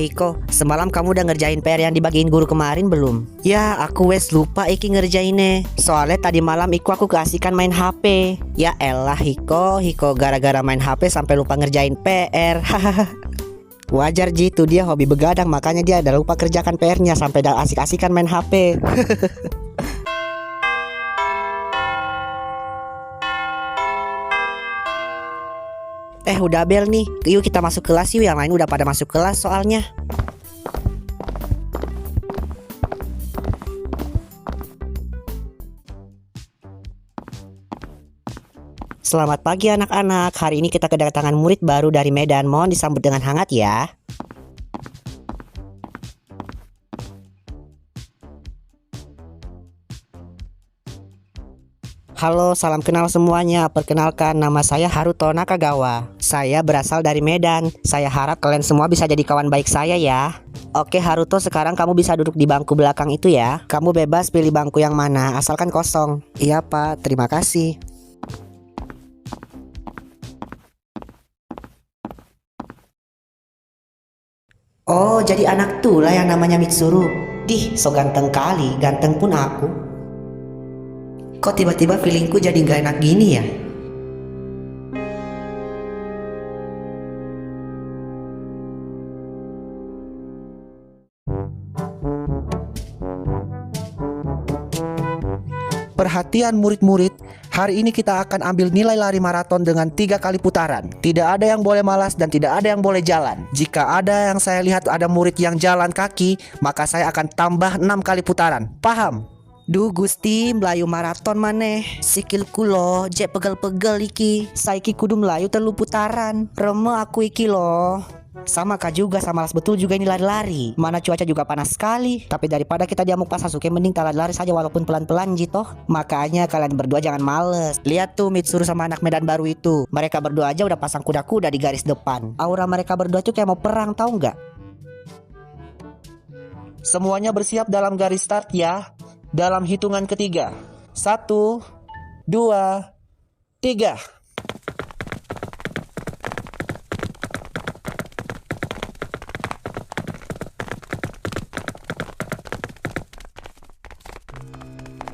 Hiko, semalam kamu udah ngerjain PR yang dibagiin guru kemarin belum? Ya, aku wes lupa iki ngerjainnya. Soalnya tadi malam aku keasikan main HP. Ya elah Hiko, gara-gara main HP sampai lupa ngerjain PR. Hahaha. Wajar Ji, itu dia hobi begadang, makanya dia udah lupa kerjakan PR-nya sampai udah asik-asikan main HP. Udah bel nih. Yuk kita masuk kelas yuk, yang lain udah pada masuk kelas soalnya. Selamat pagi anak-anak. Hari ini kita kedatangan murid baru dari Medan. Mohon disambut dengan hangat ya. Halo, salam kenal semuanya. Perkenalkan, nama saya Haruto Nakagawa. Saya berasal dari Medan. Saya harap kalian semua bisa jadi kawan baik saya ya. Oke Haruto, sekarang kamu bisa duduk di bangku belakang itu ya. Kamu bebas pilih bangku yang mana, asalkan kosong. Iya Pak, terima kasih. Oh, jadi anak tuh lah yang namanya Mitsuru. Dih, so ganteng kali, ganteng pun aku. Kok tiba-tiba feelingku jadi gak enak gini ya? Perhatian murid-murid, hari ini kita akan ambil nilai lari maraton dengan 3 kali putaran. Tidak ada yang boleh malas dan tidak ada yang boleh jalan. Jika ada yang saya lihat ada murid yang jalan kaki, maka saya akan tambah 6 kali putaran. Paham? Duh Gusti, melayu maraton maneh. Sikilku lo, jek pegel-pegel iki. Saiki kudu melayu telu putaran. Reme aku iki lo. Sama kak juga, sama malas betul juga ini lari-lari. Mana cuaca juga panas sekali. Tapi daripada kita diamuk pas Sasuke, mending kita lari-lari saja walaupun pelan-pelan gitu. Makanya kalian berdua jangan males. Lihat tuh Mitsuru sama anak Medan baru itu. Mereka berdua aja udah pasang kuda-kuda di garis depan. Aura mereka berdua tuh kayak mau perang, tahu nggak? Semuanya bersiap dalam garis start ya. Dalam hitungan ketiga. 1, 2, 3.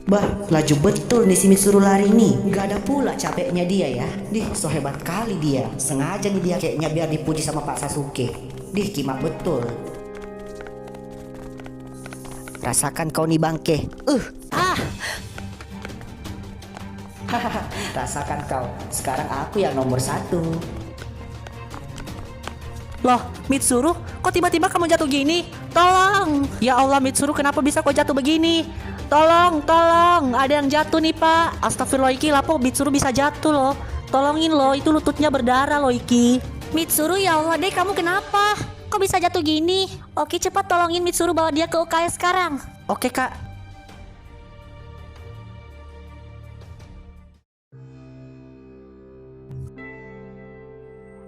Bah, laju betul nih si Mitsuru lari nih. Gak ada pula capeknya dia ya. Dih, so hebat kali dia. Sengaja nih dia kayaknya biar dipuji sama Pak Sasuke. Dih, kimak betul. Rasakan kau nih bangke. Rasakan kau. Sekarang aku yang nomor 1. Loh, Mitsuru, kok tiba-tiba kamu jatuh gini? Tolong! Ya Allah, Mitsuru, kenapa bisa kau jatuh begini? Tolong, ada yang jatuh nih Pak. Astagfirullah Iki, lapo Mitsuru bisa jatuh loh. Tolongin loh, itu lututnya berdarah loh Iki. Mitsuru, ya Allah deh, kamu kenapa? Kok bisa jatuh gini? Oke, cepat tolongin Mitsuru, bawa dia ke UKS sekarang. Oke Kak.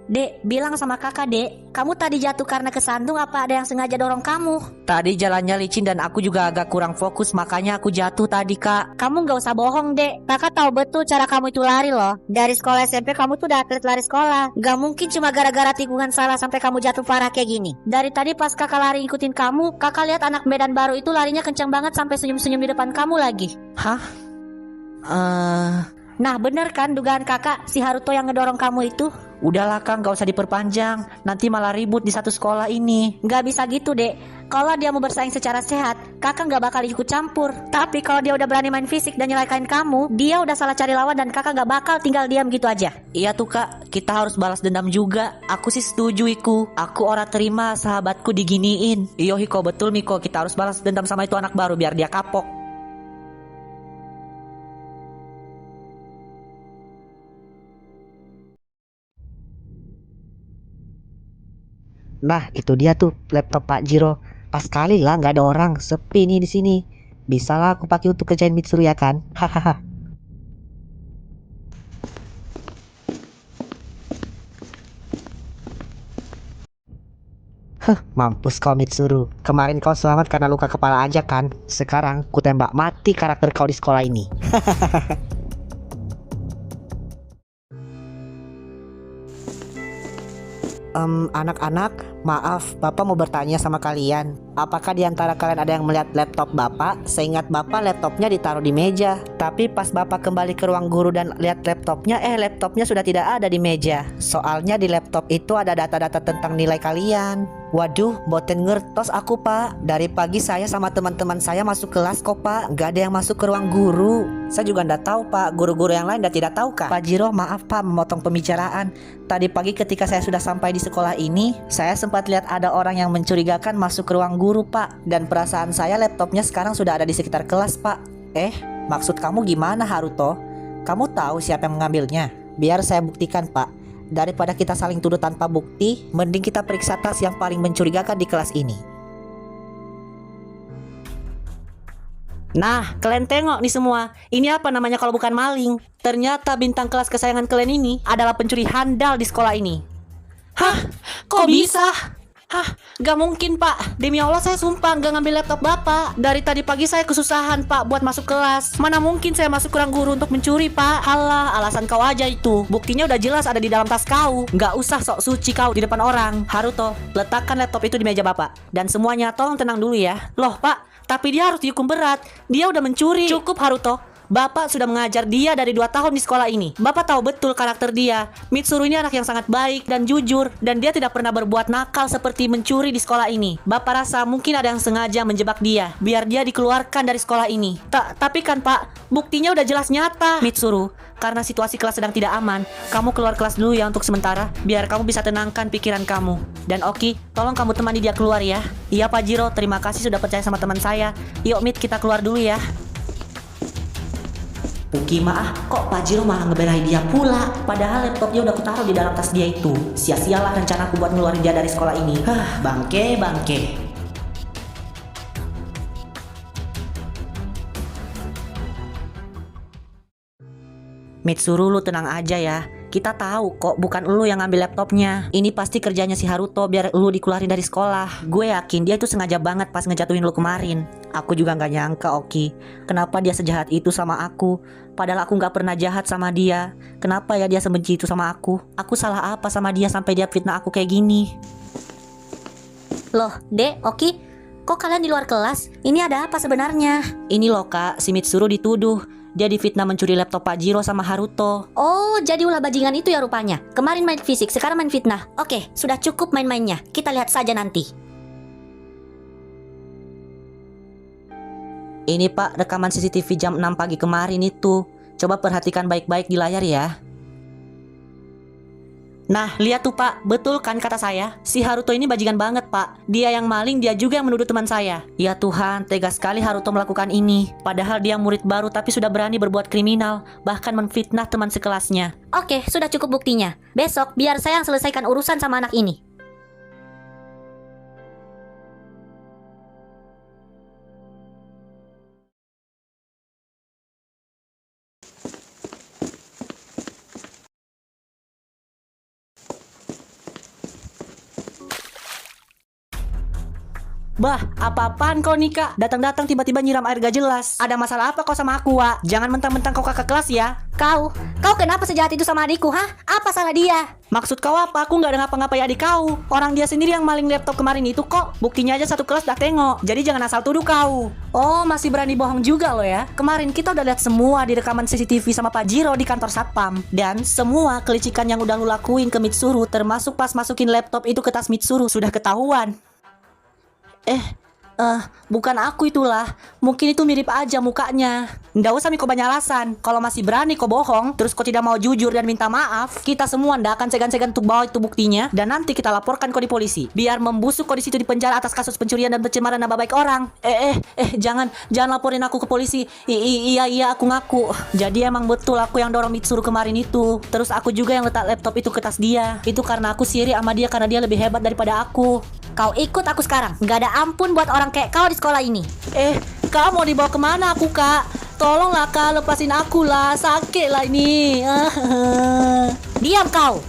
Dek, bilang sama kakak dek, kamu tadi jatuh karena kesandung apa ada yang sengaja dorong kamu? Tadi jalannya licin dan aku juga agak kurang fokus, makanya aku jatuh tadi Kak. Kamu gak usah bohong dek, kakak tahu betul cara kamu itu lari loh. Dari sekolah SMP kamu tuh udah atlet lari sekolah. Gak mungkin cuma gara-gara tikungan salah sampai kamu jatuh parah kayak gini. Dari tadi pas kakak lari ikutin kamu, kakak lihat anak Medan baru itu larinya kencang banget sampai senyum-senyum di depan kamu lagi. Hah? Nah bener kan dugaan kakak, si Haruto yang ngedorong kamu itu? Udahlah Kang, gak usah diperpanjang. Nanti malah ribut di satu sekolah ini. Gak bisa gitu dek. Kalau dia mau bersaing secara sehat, kakak gak bakal ikut campur. Tapi kalau dia udah berani main fisik dan nyelakain kamu, dia udah salah cari lawan dan kakak gak bakal tinggal diam gitu aja. Iya tuh Kak, kita harus balas dendam juga. Aku sih setuju Iku. Aku ora terima sahabatku diginiin. Iyo Hiko, betul Miko, kita harus balas dendam sama itu anak baru biar dia kapok. Nah, itu dia tuh laptop Pak Jiro. Pas kali lah nggak ada orang, sepi nih di sini. Bisa lah aku pakai untuk kerjain Mitsuru ya kan? Hahaha. Mampus kau Mitsuru. Kemarin kau selamat karena luka kepala aja kan? Sekarang ku tembak mati karakter kau di sekolah ini. Anak-anak, Maaf, Bapak mau bertanya sama kalian. Apakah di antara kalian ada yang melihat laptop Bapak? Seingat Bapak laptopnya ditaruh di meja. Tapi pas Bapak kembali ke ruang guru dan lihat laptopnya, laptopnya sudah tidak ada di meja. Soalnya di laptop itu ada data-data tentang nilai kalian. Waduh, boten ngertos aku Pak. Dari pagi saya sama teman-teman saya masuk kelas kok Pak. Gak ada yang masuk ke ruang guru. Saya juga ndak tahu Pak, guru-guru yang lain tidak tahu kah? Pak Jiro, maaf Pak memotong pembicaraan. Tadi pagi ketika saya sudah sampai di sekolah ini, saya sempat lihat ada orang yang mencurigakan masuk ke ruang guru Pak. Dan perasaan saya laptopnya sekarang sudah ada di sekitar kelas Pak. Maksud kamu gimana Haruto? Kamu tahu siapa yang mengambilnya? Biar saya buktikan Pak. Daripada kita saling tuduh tanpa bukti, mending kita periksa tas yang paling mencurigakan di kelas ini. Nah, kalian tengok nih semua. Ini apa namanya kalau bukan maling? Ternyata bintang kelas kesayangan kalian ini adalah pencuri handal di sekolah ini. Hah? Kok bisa? Hah? Gak mungkin Pak. Demi Allah saya sumpah gak ngambil laptop Bapak. Dari tadi pagi saya kesusahan Pak buat masuk kelas. Mana mungkin saya masuk ke ruang guru untuk mencuri Pak. Halah, alasan kau aja itu. Buktinya udah jelas ada di dalam tas kau. Gak usah sok suci kau di depan orang. Haruto, letakkan laptop itu di meja Bapak. Dan semuanya tolong tenang dulu ya. Loh Pak, tapi dia harus dihukum berat. Dia udah mencuri. Cukup Haruto. Bapak sudah mengajar dia dari 2 tahun di sekolah ini. Bapak tahu betul karakter dia. Mitsuru ini anak yang sangat baik dan jujur. Dan dia tidak pernah berbuat nakal seperti mencuri di sekolah ini. Bapak rasa mungkin ada yang sengaja menjebak dia biar dia dikeluarkan dari sekolah ini. Tapi kan Pak, buktinya udah jelas nyata. Mitsuru, karena situasi kelas sedang tidak aman, kamu keluar kelas dulu ya untuk sementara. Biar kamu bisa tenangkan pikiran kamu. Dan Oki, tolong kamu temani dia keluar ya. Iya Pak Jiro, terima kasih sudah percaya sama teman saya. Yuk Mit, kita keluar dulu ya. Uki maaf, kok Pak Jiro malah ngebelain dia pula? Padahal laptopnya udah kutaruh di dalam tas dia itu. Sia-sialah rencanaku buat ngeluarin dia dari sekolah ini. Bangke. Mitsuru, lu tenang aja ya. Kita tahu kok bukan lu yang ngambil laptopnya. Ini pasti kerjanya si Haruto biar lu dikeluarin dari sekolah. Gue yakin dia itu sengaja banget pas ngejatuhin lu kemarin. Aku juga gak nyangka Oki. Kenapa dia sejahat itu sama aku? Padahal aku gak pernah jahat sama dia. Kenapa ya dia sebenci itu sama aku? Aku salah apa sama dia sampai dia fitnah aku kayak gini? Loh, Dek, Oki, kok kalian di luar kelas? Ini ada apa sebenarnya? Ini loh Kak, si Mitsuru dituduh. Dia difitnah mencuri laptop Pak Jiro sama Haruto. Oh, jadi ulah bajingan itu ya rupanya. Kemarin main fisik, sekarang main fitnah. Oke, sudah cukup main-mainnya. Kita lihat saja nanti. Ini Pak, rekaman CCTV jam 6 pagi kemarin itu. Coba perhatikan baik-baik di layar ya. Nah, lihat tuh Pak, betul kan kata saya? Si Haruto ini bajingan banget Pak. Dia yang maling, dia juga yang menuduh teman saya. Ya Tuhan, tega sekali Haruto melakukan ini. Padahal dia murid baru tapi sudah berani berbuat kriminal. Bahkan menfitnah teman sekelasnya. Oke, sudah cukup buktinya. Besok biar saya yang selesaikan urusan sama anak ini. Bah, apa-apaan kau nih Kak? Datang-datang tiba-tiba nyiram air gak jelas. Ada masalah apa kau sama aku, Wak? Jangan mentang-mentang kau kakak kelas ya. Kau kenapa sejahat itu sama adikku, hah? Apa salah dia? Maksud kau apa? Aku gak ada ngapa-ngapain adik kau. Orang dia sendiri yang maling laptop kemarin itu kok. Buktinya aja satu kelas udah tengok. Jadi jangan asal tuduh kau. Oh, masih berani bohong juga lo ya. Kemarin kita udah lihat semua di rekaman CCTV sama Pak Jiro di kantor Satpam. Dan semua kelicikan yang udah lu lakuin ke Mitsuru, termasuk pas masukin laptop itu ke tas Mitsuru, sudah ketahuan. Bukan aku itulah. Mungkin itu mirip aja mukanya. Nggak usah Miko banyak alasan. Kalau masih berani kau bohong, terus kau tidak mau jujur dan minta maaf, kita semua nggak akan segan-segan untuk bawa itu buktinya. Dan nanti kita laporkan kau di polisi. Biar membusuk kau di situ di penjara atas kasus pencurian dan pencemaran nama baik orang. Jangan laporin aku ke polisi. Iya aku ngaku. Jadi emang betul aku yang dorong Mitsuru kemarin itu. Terus aku juga yang letak laptop itu ke tas dia. Itu karena aku siri sama dia karena dia lebih hebat daripada aku. Kau ikut aku sekarang. Gak ada ampun buat orang kayak kau di sekolah ini. Kak mau dibawa kemana aku Kak? Tolonglah Kak, lepasin aku lah. Sakit lah ini. Diam kau.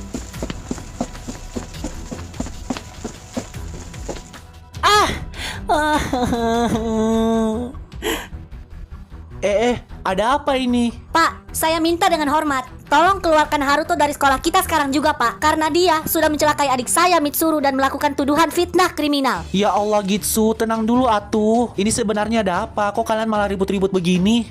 Ada apa ini? Pak, saya minta dengan hormat. Tolong keluarkan Haruto dari sekolah kita sekarang juga, Pak. Karena dia sudah mencelakai adik saya Mitsuru dan melakukan tuduhan fitnah kriminal. Ya Allah Gitsu, tenang dulu atuh. Ini sebenarnya ada apa? Kok kalian malah ribut-ribut begini?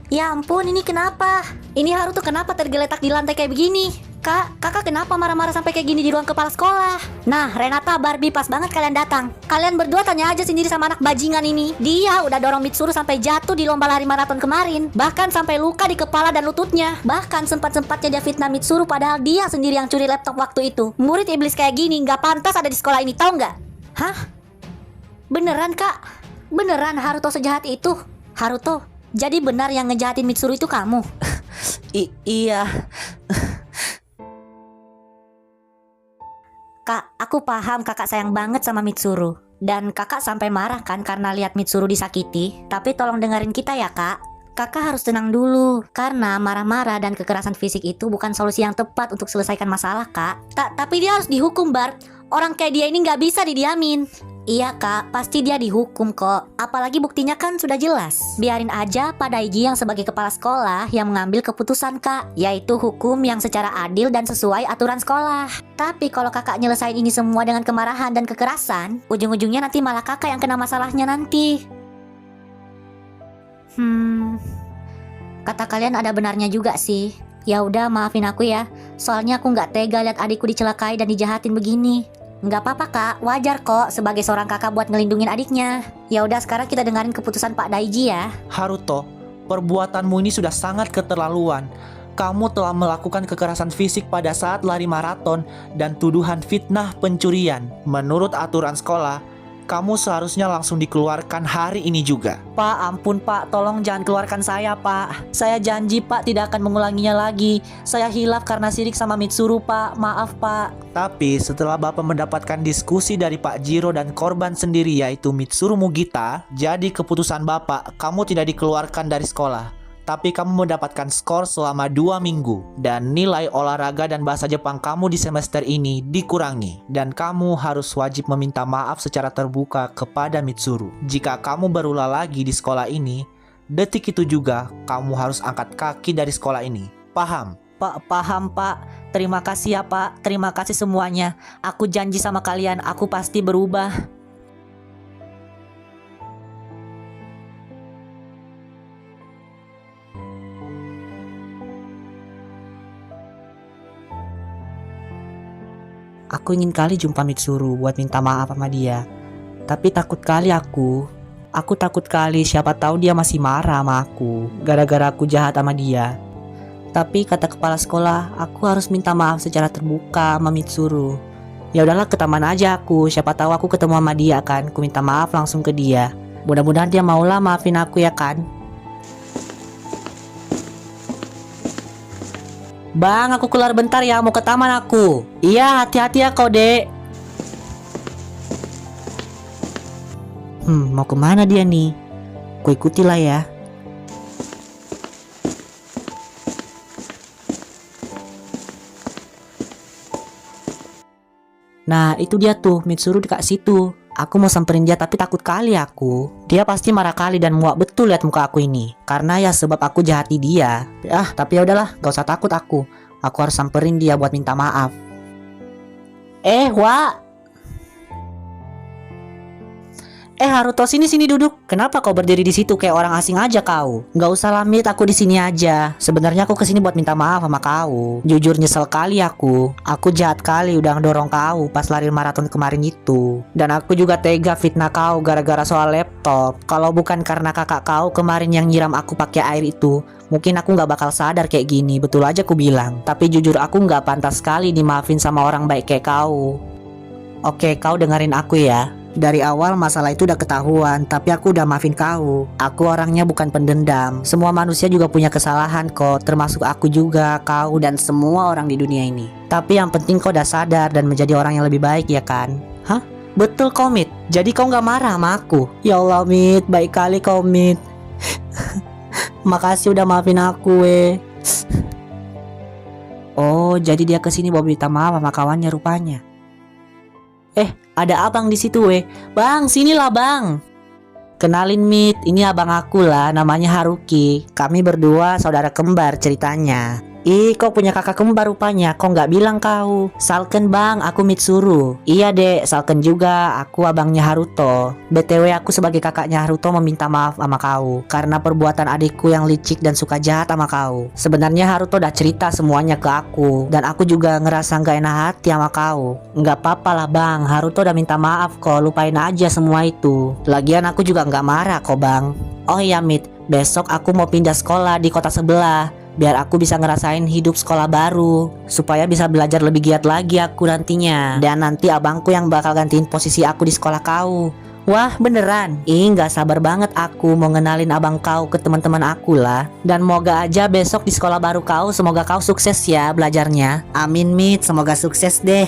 Ya ampun, ini kenapa? Ini Haruto kenapa tergeletak di lantai kayak begini? Kak, kakak kenapa marah-marah sampai kayak gini di ruang kepala sekolah? Nah, Renata, Barbie, pas banget kalian datang. Kalian berdua tanya aja sendiri sama anak bajingan ini. Dia udah dorong Mitsuru sampai jatuh di lomba lari maraton kemarin. Bahkan sampai luka di kepala dan lututnya. Bahkan sempat-sempatnya dia fitnah Mitsuru padahal dia sendiri yang curi laptop waktu itu. Murid iblis kayak gini nggak pantas ada di sekolah ini, tau nggak? Hah? Beneran, Kak? Beneran Haruto sejahat itu? Haruto, jadi benar yang ngejahatin Mitsuru itu kamu? Iya. Kak, aku paham kakak sayang banget sama Mitsuru. Dan kakak sampai marah kan karena lihat Mitsuru disakiti. Tapi tolong dengerin kita ya, Kak. Kakak harus tenang dulu. Karena marah-marah dan kekerasan fisik itu bukan solusi yang tepat untuk selesaikan masalah, Kak. Tapi dia harus dihukum, Bart. Orang kayak dia ini nggak bisa didiamin. Iya, Kak, pasti dia dihukum kok. Apalagi buktinya kan sudah jelas. Biarin aja Pak Daiji yang sebagai kepala sekolah yang mengambil keputusan, Kak. Yaitu hukum yang secara adil dan sesuai aturan sekolah. Tapi kalau kakak nyelesain ini semua dengan kemarahan dan kekerasan, ujung-ujungnya nanti malah kakak yang kena masalahnya nanti. Kata kalian ada benarnya juga sih. Ya udah, maafin aku ya. Soalnya aku nggak tega lihat adikku dicelakai dan dijahatin begini. Nggak apa-apa, Kak, wajar kok sebagai seorang kakak buat ngelindungin adiknya. Ya udah, sekarang kita dengerin keputusan Pak Daiji ya. Haruto, perbuatanmu ini sudah sangat keterlaluan. Kamu telah melakukan kekerasan fisik pada saat lari maraton dan tuduhan fitnah pencurian. Menurut aturan sekolah, kamu seharusnya langsung dikeluarkan hari ini juga. Pak, ampun Pak, tolong jangan keluarkan saya Pak. Saya janji Pak tidak akan mengulanginya lagi. Saya hilaf karena sirik sama Mitsuru Pak, maaf Pak. Tapi setelah Bapak mendapatkan diskusi dari Pak Jiro dan korban sendiri yaitu Mitsuru Mugita, jadi keputusan Bapak, kamu tidak dikeluarkan dari sekolah. Tapi kamu mendapatkan skor selama 2 minggu. Dan nilai olahraga dan bahasa Jepang kamu di semester ini dikurangi. Dan kamu harus wajib meminta maaf secara terbuka kepada Mitsuru. Jika kamu berulah lagi di sekolah ini, detik itu juga kamu harus angkat kaki dari sekolah ini. Paham? Pak, paham Pak. Terima kasih ya Pak. Terima kasih semuanya. Aku janji sama kalian, aku pasti berubah. Aku ingin kali jumpa Mitsuru buat minta maaf sama dia. Tapi takut kali aku. Aku takut kali siapa tahu dia masih marah sama aku gara-gara aku jahat sama dia. Tapi kata kepala sekolah, aku harus minta maaf secara terbuka sama Mitsuru. Ya udahlah, ke taman aja aku. Siapa tahu aku ketemu sama dia kan. Aku minta maaf langsung ke dia. Mudah-mudahan dia maulah maafin aku ya kan. Bang, aku keluar bentar ya, mau ke taman aku. Iya, hati-hati ya kau, Dek. Mau kemana dia nih? Ku ikutilah ya. Nah, itu dia tuh, Mitsuru dekat situ. Aku mau samperin dia tapi takut kali aku. Dia pasti marah kali dan muak betul lihat muka aku ini. Karena ya sebab aku jahati dia. Tapi ya udahlah, gak usah takut aku. Aku harus samperin dia buat minta maaf. Wak. Haruto, sini duduk. Kenapa kau berdiri di situ kayak orang asing aja kau? Gak usah lamit, aku di sini aja. Sebenarnya aku kesini buat minta maaf sama kau. Jujur nyesel kali aku. Aku jahat kali udah ngedorong kau pas lari maraton kemarin itu. Dan aku juga tega fitnah kau gara-gara soal laptop. Kalau bukan karena kakak kau kemarin yang nyiram aku pakai air itu, mungkin aku gak bakal sadar kayak gini. Betul aja aku bilang. Tapi jujur aku gak pantas sekali dimaafin sama orang baik kayak kau. Oke, kau dengerin aku ya. Dari awal masalah itu udah ketahuan, tapi aku udah maafin kau. Aku orangnya bukan pendendam. Semua manusia juga punya kesalahan kok, termasuk aku juga, kau, dan semua orang di dunia ini. Tapi yang penting kau udah sadar dan menjadi orang yang lebih baik ya kan? Hah? Betul kau, Mit. Jadi kau gak marah sama aku? Ya Allah, Mit, baik kali kau, Mit. Makasih udah maafin aku, Oh, jadi dia kesini mau minta maaf sama kawannya rupanya. Ada abang di situ, Bang, sinilah bang. Kenalin Mit, ini abang aku lah, namanya Haruki. Kami berdua saudara kembar ceritanya. Ih, kau punya kakak kembar rupanya. Kau nggak bilang kau. Salken bang, aku Mitsuru. Iya dek, Salken juga. Aku abangnya Haruto. BTW aku sebagai kakaknya Haruto meminta maaf sama kau karena perbuatan adikku yang licik dan suka jahat sama kau. Sebenarnya Haruto udah cerita semuanya ke aku dan aku juga ngerasa nggak enak hati sama kau. Nggak apa-apa lah bang, Haruto udah minta maaf kok. Lupain aja semua itu. Lagian aku juga nggak marah kok bang. Oh iya Mit, besok aku mau pindah sekolah di kota sebelah biar aku bisa ngerasain hidup sekolah baru, supaya bisa belajar lebih giat lagi aku nantinya. Dan nanti abangku yang bakal gantiin posisi aku di sekolah kau. Wah beneran? Ih gak sabar banget aku mau ngenalin abang kau ke teman-teman aku lah. Dan moga aja besok di sekolah baru kau, semoga kau sukses ya belajarnya. Amin Mit, semoga sukses deh.